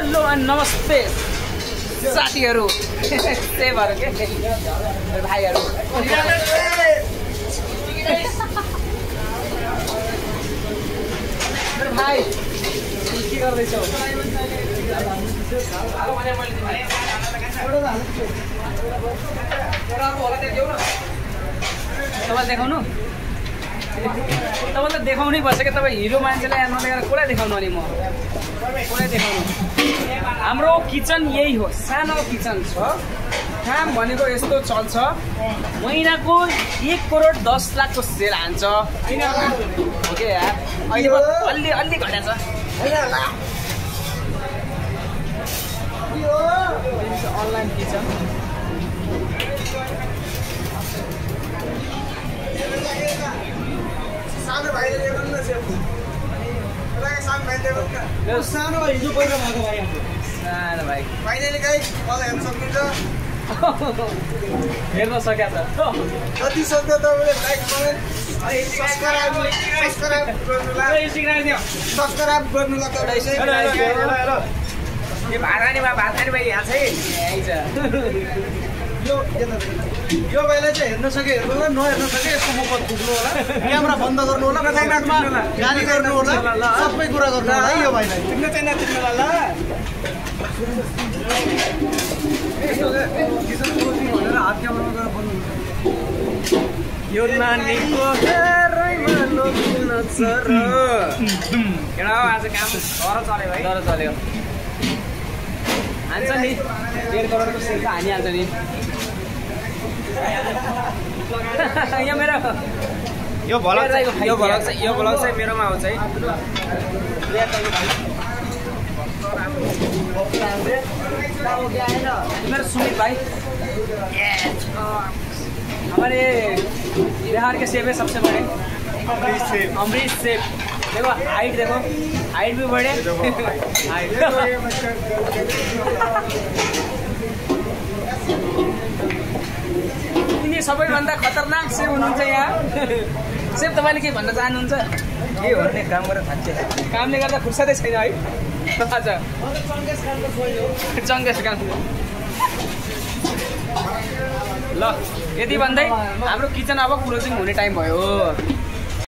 hello नमस्ते साथीहरू सेभहरू के भाइहरू भाइ के गर्दैछौ तपाईँ देखाउनु तपाईँले देखाउनै पर्छ क्या तपाईँ हिरो मान्छेलाई नदेखाएर कसलाई देखाउनु अनि म कसलाई देखाउनु हाम्रो किचन यही हो सानो किचन छ काम भनेको यस्तो चल्छ महिनाको 1,10,00,000 को सेल हान्छ ओके यार अहिले अलि अलि घटेछ अनलाइन किचन सानो भाइले ल्याउनु न सेफ सानो भाइले ल्याउनु न सानो भाइ हिजो पहिला भएको भाइ सानो भाइ भाइले गाइस मलाई हेर्न सक्नुहुन्छ हेर्न सकेछ जति सक्दो तपाईले लाइक कमेन्ट सब्स्क्राइब गर्नुला यो भातखानीमा भाइ यहाँ छ यो भाइलाई चाहिँ हेर्न सके हेर्नु होला नहेर्न सके यसको मुख फुक्नु होला क्यामेरा बन्द गर्नु होला कमेन्टमा गाली गर्नु होला सबै कुरा गर्नु होला यो भाइलाई तिम्रो चाहिँ नचिन्नु होला भनेर हात क्यामेरामा गएर भन्नु यो नानीको हेरैमा लोभिन छ र केडा आज काम डर चल्यो भाइ डर चल्यो हान्छ नि 1.5 करोडको सेल त हानिहाल्छ नि यहाँ मेरो यो भ्लग चाहिँ मेरोमा आउँछ है मेरे सुमित भाई हमारे बिहार के सेब है सबसे बड़े अमरीश सेब देखो हाइट भी बड़े यिनी सबैभन्दा खतरनाक सेब हुनुहुन्छ यहाँ सेब तपाईँले के भन्न चाहनुहुन्छ के भन्ने काम गरेर थाक्छ कामले गर्दा फुर्सदै छैन है हजुर चङ्गेस काम ल यति भन्दै हाम्रो किचन अब क्लोजिङ हुने टाइम भयो